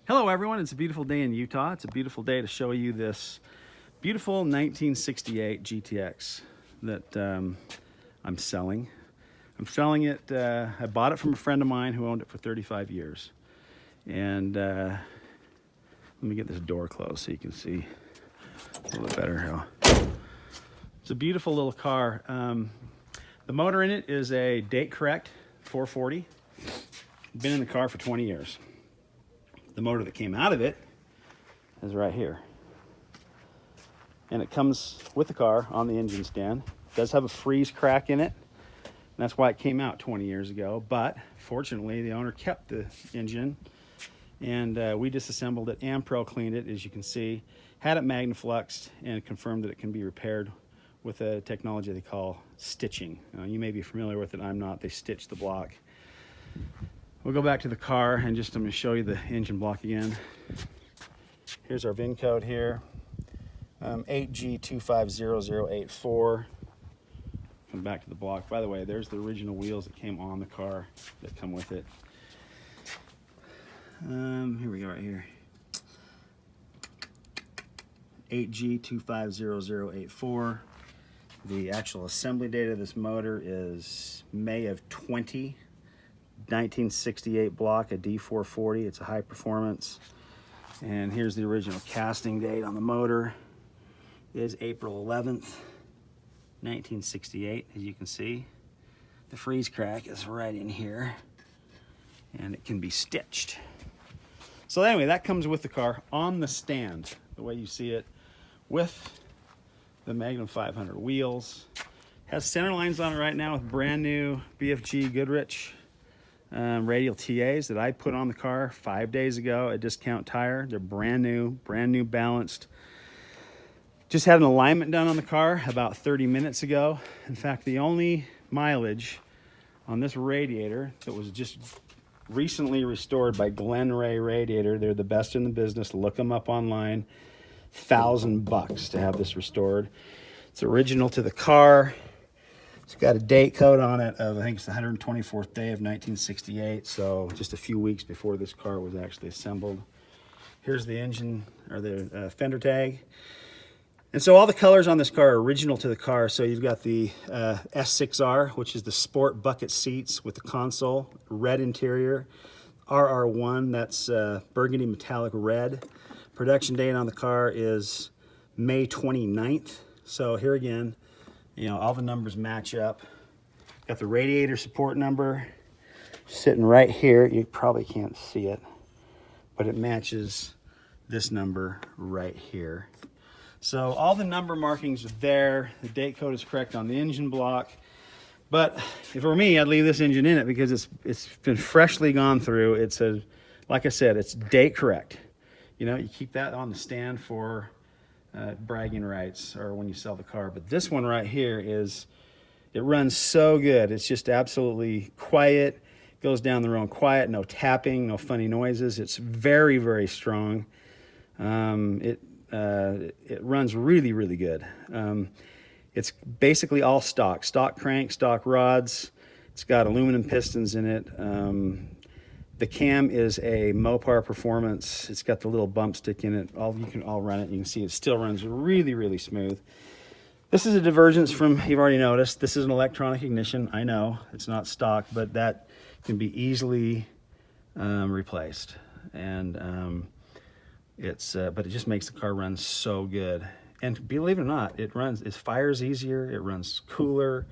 Hello everyone, it's a beautiful day in Utah. It's a beautiful day to show you this beautiful 1968 GTX that I'm selling. I'm selling it, I bought it from a friend of mine who owned it for 35 years. And let me get this door closed so you can see a little bit better. It's a beautiful little car. The motor in it is a date correct 440. Been in the car for 20 years. The motor that came out of it is right here. And it comes with the car on the engine stand. It does have a freeze crack in it. And that's why it came out 20 years ago. But fortunately, the owner kept the engine. And we disassembled it and pro cleaned it, as you can see. Had it magnafluxed and confirmed that it can be repaired with a technology they call stitching. You may be familiar with it, I'm not. They stitch the block. We'll go back to the car and I'm going to show you the engine block again. Here's our VIN code here, 8G250084. Come back to the block. By the way, there's the original wheels that came on the car that come with it. Here we go right here. 8G250084. The actual assembly date of this motor is May of 1968 block, a D440. It's a high performance. And here's the original casting date on the motor. It is April 11th, 1968, as you can see. The freeze crack is right in here, and it can be stitched. So anyway, that comes with the car on the stand, the way you see it, with the Magnum 500 wheels. Has center lines on it right now with brand new BFG Goodrich radial TAs that I put on the car 5 days ago at Discount Tire. They're brand new balanced. Just had an alignment done on the car about 30 minutes ago. In fact, the only mileage on this radiator that was just recently restored by Glen Ray Radiator. They're the best in the business. Look them up online. $1,000 to have this restored. It's original to the car. It's got a date code on it of, I think it's the 124th day of 1968, so just a few weeks before this car was actually assembled. Here's the engine, or the fender tag. And so all the colors on this car are original to the car. So you've got the S6R, which is the sport bucket seats with the console, red interior. RR1, that's burgundy metallic red. Production date on the car is May 29th. So here again, you know, all the numbers match up. Got the radiator support number sitting right here. You probably can't see it, but it matches this number right here. So all the number markings are there. The date code is correct on the engine block. But if it were me, I'd leave this engine in it because it's been freshly gone through. It's like I said, it's date correct. You know, you keep that on the stand for bragging rights or when you sell the car. But this one right here it runs so good. It's just absolutely quiet. Goes down the road quiet, no tapping, no funny noises. It's very, very strong. It runs really, really good. It's basically all stock crank, stock rods. It's got aluminum pistons in it. The cam is a Mopar Performance. It's got the little bump stick in it. You can all run it. You can see it still runs really, really smooth. This is a divergence from, you've already noticed, this is an electronic ignition. I know it's not stock, but that can be easily replaced. And but it just makes the car run so good. And believe it or not, it fires easier, it runs cooler.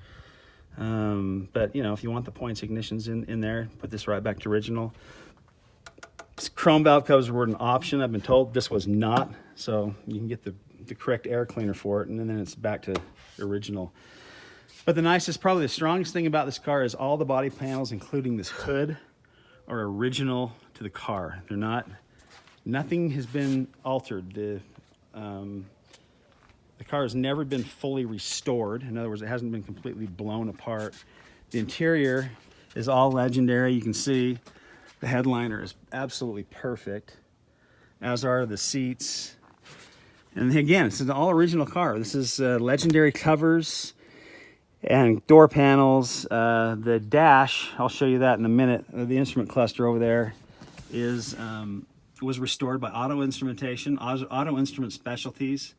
But you know, if you want the points ignitions in there, put this right back to original. Chrome valve covers were an option. I've been told this was not, so you can get the correct air cleaner for it, and then it's back to original. But the nicest, probably the strongest thing about this car is all the body panels, including this hood, are original to the car. They're not. Nothing has been altered. The car has never been fully restored. In other words, it hasn't been completely blown apart. The interior is all legendary. You can see the headliner is absolutely perfect, as are the seats. And again, this is an all original car. This is legendary covers and door panels. The dash, I'll show you that in a minute. The instrument cluster over there is It was restored by Auto Instrumentation, Auto Instrument Specialties.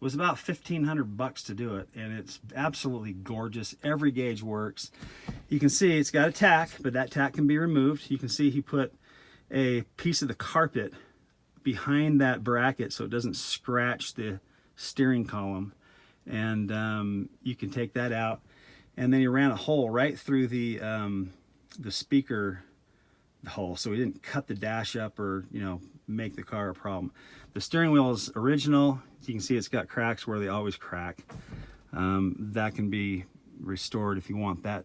It was about $1,500 to do it, and it's absolutely gorgeous. Every gauge works. You can see it's got a tack, but that tack can be removed. You can see he put a piece of the carpet behind that bracket so it doesn't scratch the steering column, and you can take that out. And then he ran a hole right through the speaker hole, so he didn't cut the dash up or, you know, make the car a problem. The steering wheel is original. You can see it's got cracks where they always crack. That can be restored if you want that.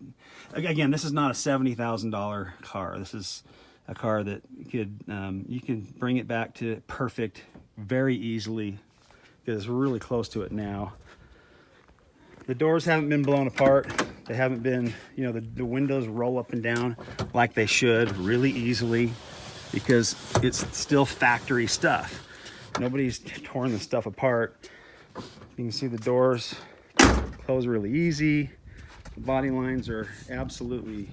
Again, this is not a $70,000 car. This is a car that could you can bring it back to perfect very easily, because it's really close to it now. The doors haven't been blown apart. They haven't been, you know, the windows roll up and down like they should really easily, because it's still factory stuff. Nobody's torn the stuff apart. You can see the doors close really easy. The body lines are absolutely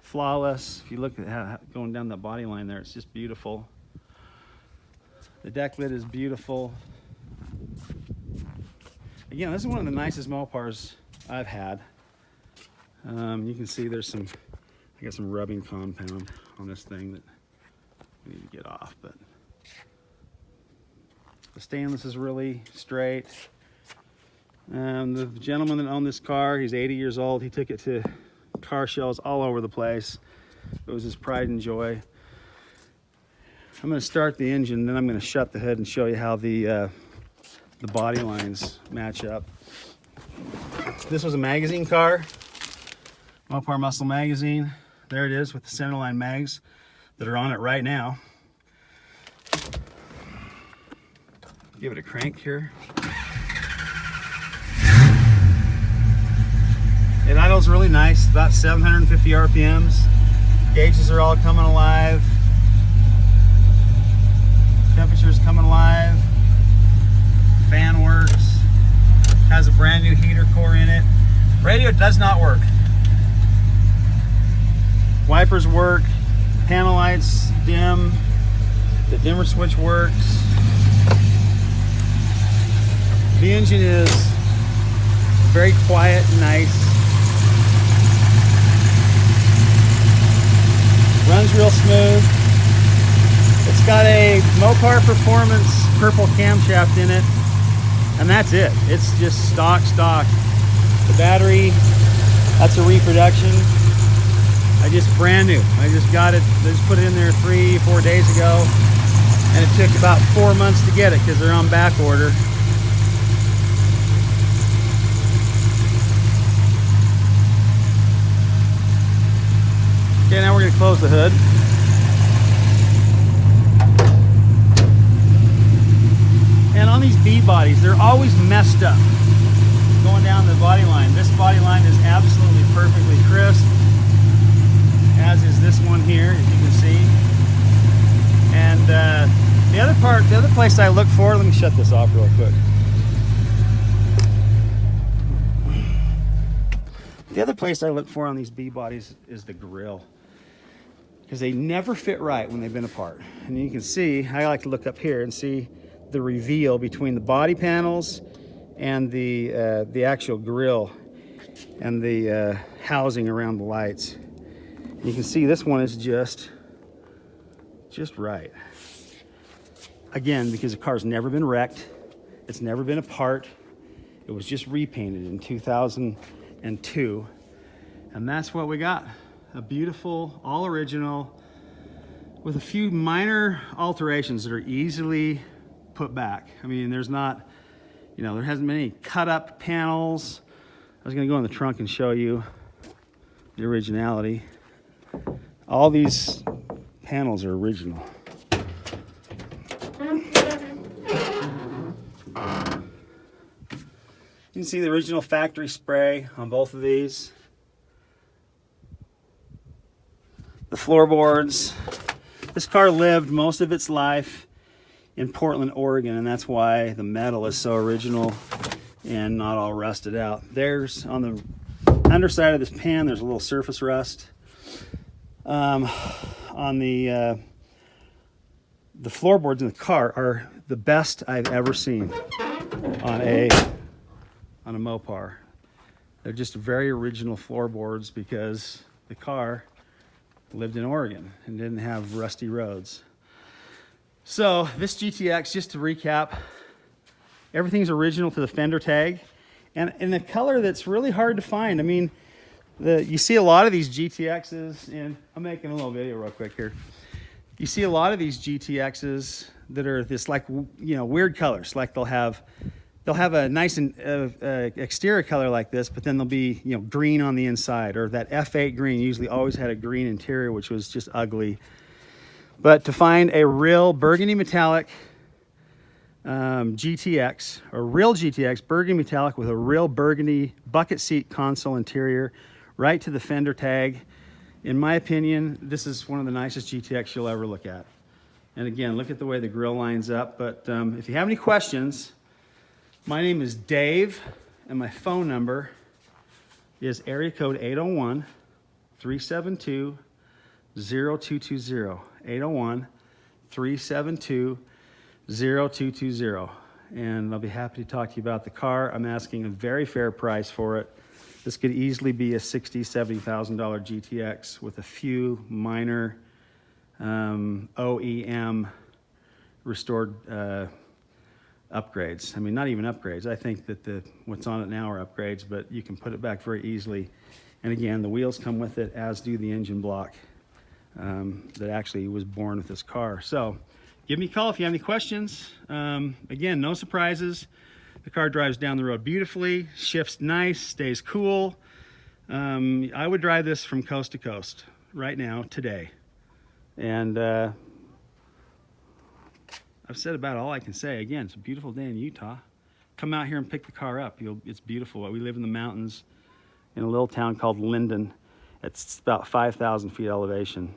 flawless. If you look at how going down that body line there, it's just beautiful. The deck lid is beautiful. Again, this is one of the nicest Mopars I've had. You can see there's some, I got some rubbing compound on this thing that I need to get off, but the stainless is really straight. The gentleman that owned this car, he's 80 years old. He took it to car shows all over the place. It was his pride and joy. I'm going to start the engine, then I'm going to shut the hood and show you how the body lines match up. This was a magazine car, Mopar Muscle magazine. There it is with the centerline mags that are on it right now. Give it a crank here. It idles really nice, about 750 RPMs. Gauges are all coming alive. Temperature's coming alive. Fan works. Has a brand new heater core in it. Radio does not work. Wipers work. Panel lights dim. The dimmer switch works. The engine is very quiet and nice. Runs real smooth. It's got a Mopar Performance purple camshaft in it, and that's it. It's just stock. The battery, that's a reproduction. Brand new. I just got it, I just put it in there 3-4 days ago, and it took about 4 months to get it because they're on back order. Okay, now we're going to close the hood. And on these B bodies, they're always messed up going down the body line. This body line is absolutely perfectly crisp, as is this one here, as you can see. And the other place I look for, let me shut this off real quick. The other place I look for on these B bodies is the grill, because they never fit right when they've been apart. And you can see, I like to look up here and see the reveal between the body panels and the actual grill and the housing around the lights. You can see this one is just right. Again, because the car's never been wrecked, it's never been apart. It was just repainted in 2002, and that's what we got. A beautiful, all original, with a few minor alterations that are easily put back. I mean, there's not, you know, there hasn't been any cut up panels. I was gonna go in the trunk and show you the originality. All these panels are original. You can see the original factory spray on both of these. The floorboards. This car lived most of its life in Portland, Oregon, and that's why the metal is so original and not all rusted out. There's, on the underside of this pan, there's a little surface rust. On the the floorboards in the car are the best I've ever seen on a Mopar. They're just very original floorboards because the car lived in Oregon and didn't have rusty roads. So this GTX, just to recap, everything's original to the fender tag, and in a color that's really hard to find. I mean, you see a lot of these GTXs, and I'm making a little video real quick here. You see a lot of these GTXs that are this, like, you know, weird colors. Like they'll have a nice exterior color like this, but then they'll be, you know, green on the inside, or that F8 green usually always had a green interior, which was just ugly. But to find a real burgundy metallic GTX, or real GTX burgundy metallic with a real burgundy bucket seat console interior, right to the fender tag, in my opinion, this is one of the nicest GTX you'll ever look at. And again, look at the way the grill lines up. But if you have any questions, my name is Dave, and my phone number is area code 801-372-0220. 801-372-0220. And I'll be happy to talk to you about the car. I'm asking a very fair price for it. This could easily be a $60,000, $70,000 GTX with a few minor OEM restored upgrades. I mean, not even upgrades. I think that what's on it now are upgrades, but you can put it back very easily. And again, the wheels come with it, as do the engine block that actually was born with this car. So give me a call if you have any questions. Again, no surprises. The car drives down the road beautifully, shifts nice, stays cool. I would drive this from coast to coast right now, today. And I've said about all I can say. Again, it's a beautiful day in Utah. Come out here and pick the car up. It's beautiful. We live in the mountains in a little town called Linden. It's about 5,000 feet elevation.